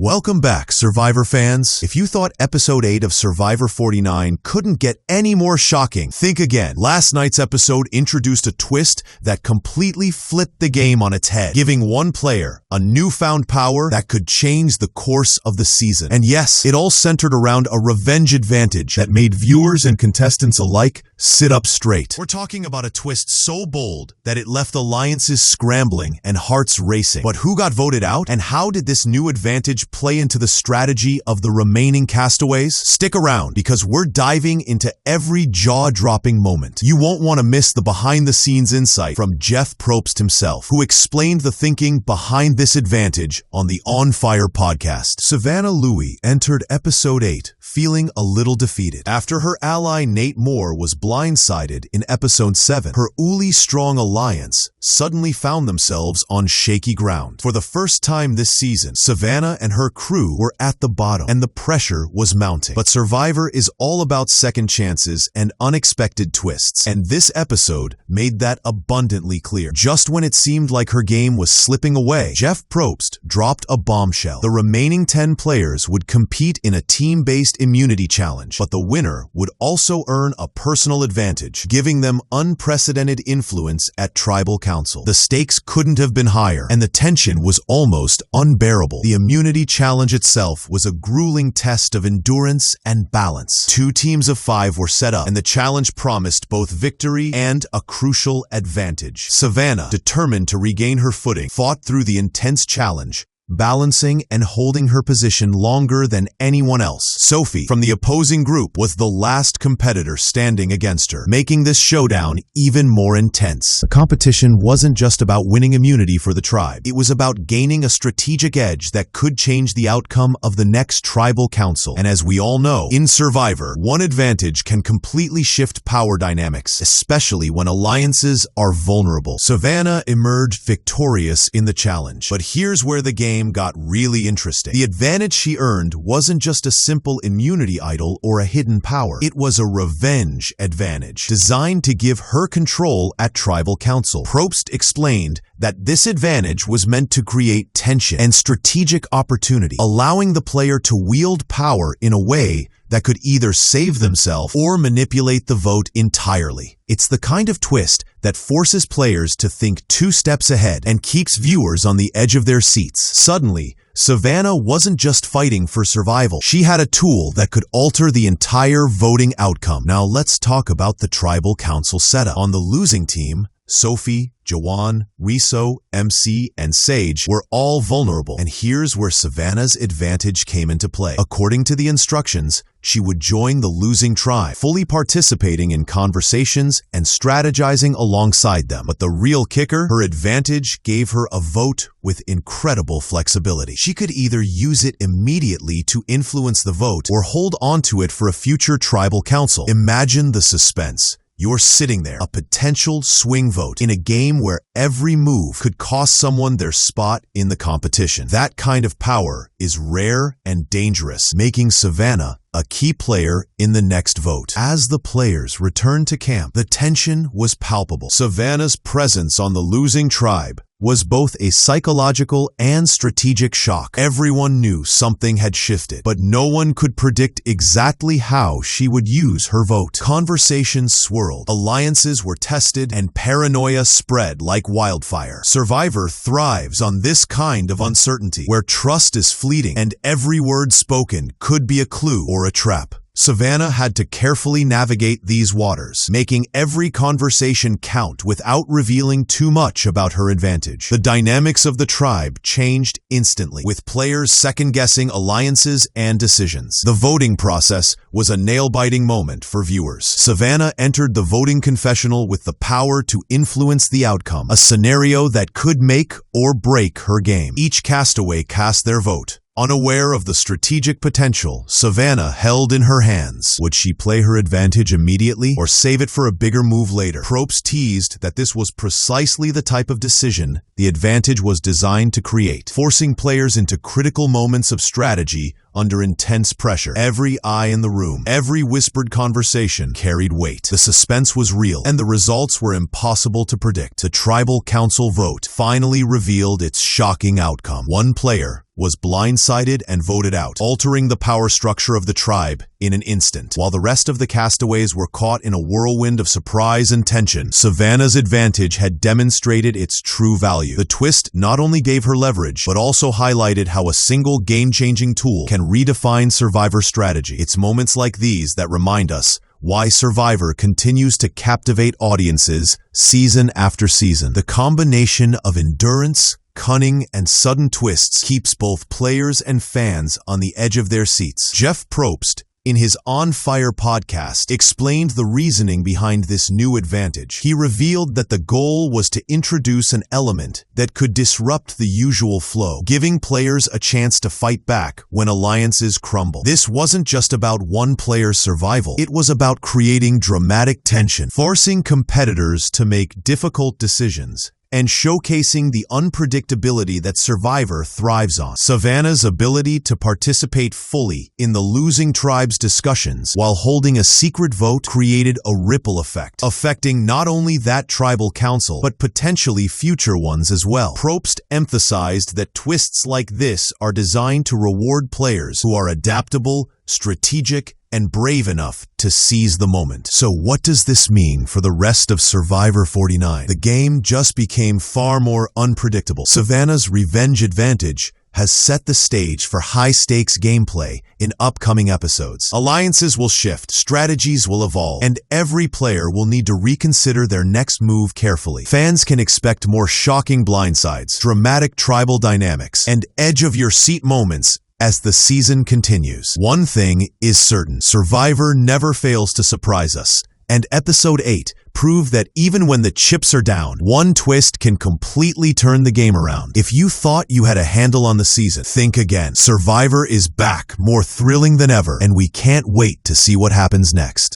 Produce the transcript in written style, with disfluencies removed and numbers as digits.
Welcome back, Survivor fans. If you thought Episode 8 of Survivor 49 couldn't get any more shocking, think again. Last night's episode introduced a twist that completely flipped the game on its head, giving one player a newfound power that could change the course of the season. And yes, it all centered around a revenge advantage that made viewers and contestants alike sit up straight. We're talking about a twist so bold that it left alliances scrambling and hearts racing. But who got voted out, and how did this new advantage play into the strategy of the remaining castaways? Stick around, because we're diving into every jaw-dropping moment. You won't want to miss the behind-the-scenes insight from Jeff Probst himself, who explained the thinking behind this advantage on the On Fire podcast. Savannah Louie entered Episode 8 feeling a little defeated. After her ally Nate Moore was blindsided in Episode 7, her Uli Strong alliance suddenly found themselves on shaky ground. For the first time this season, Savannah and her crew were at the bottom, and the pressure was mounting. But Survivor is all about second chances and unexpected twists, and this episode made that abundantly clear. Just when it seemed like her game was slipping away, Jeff Probst dropped a bombshell. The remaining 10 players would compete in a team-based immunity challenge, but the winner would also earn a personal advantage, giving them unprecedented influence at Tribal Council. The stakes couldn't have been higher, and the tension was almost unbearable. The immunity challenge itself was a grueling test of endurance and balance. 2 teams of 5 were set up, and the challenge promised both victory and a crucial advantage. Savannah, determined to regain her footing, fought through the intense challenge, balancing and holding her position longer than anyone else. Sophie, from the opposing group, was the last competitor standing against her, making this showdown even more intense. The competition wasn't just about winning immunity for the tribe. It was about gaining a strategic edge that could change the outcome of the next Tribal Council. And as we all know, in Survivor, one advantage can completely shift power dynamics, especially when alliances are vulnerable. Savannah emerged victorious in the challenge, but here's where the game got really interesting. The advantage she earned wasn't just a simple immunity idol or a hidden power. It was a revenge advantage, designed to give her control at Tribal Council. Probst explained that this advantage was meant to create tension and strategic opportunity, allowing the player to wield power in a way that could either save themselves or manipulate the vote entirely. It's the kind of twist that forces players to think 2 steps ahead and keeps viewers on the edge of their seats. Suddenly, Savannah wasn't just fighting for survival. She had a tool that could alter the entire voting outcome. Now let's talk about the Tribal Council setup. On the losing team, Sophie, Jawan, Riso, MC, and Sage were all vulnerable, and here's where Savannah's advantage came into play. According to the instructions, she would join the losing tribe, fully participating in conversations and strategizing alongside them. But the real kicker, her advantage gave her a vote with incredible flexibility. She could either use it immediately to influence the vote or hold onto it for a future Tribal Council. Imagine the suspense. You're sitting there, a potential swing vote, in a game where every move could cost someone their spot in the competition. That kind of power is rare and dangerous, making Savannah a key player in the next vote. As the players returned to camp, the tension was palpable. Savannah's presence on the losing tribe was both a psychological and strategic shock. Everyone knew something had shifted, but no one could predict exactly how she would use her vote. Conversations swirled, alliances were tested, and paranoia spread like wildfire. Survivor thrives on this kind of uncertainty, where trust is fleeting and every word spoken could be a clue or a trap. Savannah had to carefully navigate these waters, making every conversation count without revealing too much about her advantage. The dynamics of the tribe changed instantly, with players second-guessing alliances and decisions. The voting process was a nail-biting moment for viewers. Savannah entered the voting confessional with the power to influence the outcome, a scenario that could make or break her game. Each castaway cast their vote, unaware of the strategic potential Savannah held in her hands. Would she play her advantage immediately or save it for a bigger move later? Probst teased that this was precisely the type of decision the advantage was designed to create, forcing players into critical moments of strategy under intense pressure. Every eye in the room, every whispered conversation carried weight. The suspense was real, and the results were impossible to predict. The Tribal Council vote finally revealed its shocking outcome. One player was blindsided and voted out, altering the power structure of the tribe in an instant. While the rest of the castaways were caught in a whirlwind of surprise and tension, Savannah's advantage had demonstrated its true value. The twist not only gave her leverage, but also highlighted how a single game-changing tool can redefine Survivor strategy. It's moments like these that remind us why Survivor continues to captivate audiences season after season. The combination of endurance, cunning, and sudden twists keeps both players and fans on the edge of their seats. Jeff Probst, in his On Fire podcast, explained the reasoning behind this new advantage. He revealed that the goal was to introduce an element that could disrupt the usual flow, giving players a chance to fight back when alliances crumble. This wasn't just about one player's survival. It was about creating dramatic tension, forcing competitors to make difficult decisions, and showcasing the unpredictability that Survivor thrives on. Savannah's ability to participate fully in the losing tribe's discussions while holding a secret vote created a ripple effect, affecting not only that tribal council, but potentially future ones as well. Probst emphasized that twists like this are designed to reward players who are adaptable, strategic, and brave enough to seize the moment. So what does this mean for the rest of Survivor 49? The game just became far more unpredictable. Savannah's revenge advantage has set the stage for high-stakes gameplay in upcoming episodes. Alliances will shift, strategies will evolve, and every player will need to reconsider their next move carefully. Fans can expect more shocking blindsides, dramatic tribal dynamics, and edge-of-your-seat moments as the season continues. One thing is certain: Survivor never fails to surprise us, and Episode 8 proved that even when the chips are down, one twist can completely turn the game around. If you thought you had a handle on the season, think again. Survivor is back, more thrilling than ever, and we can't wait to see what happens next.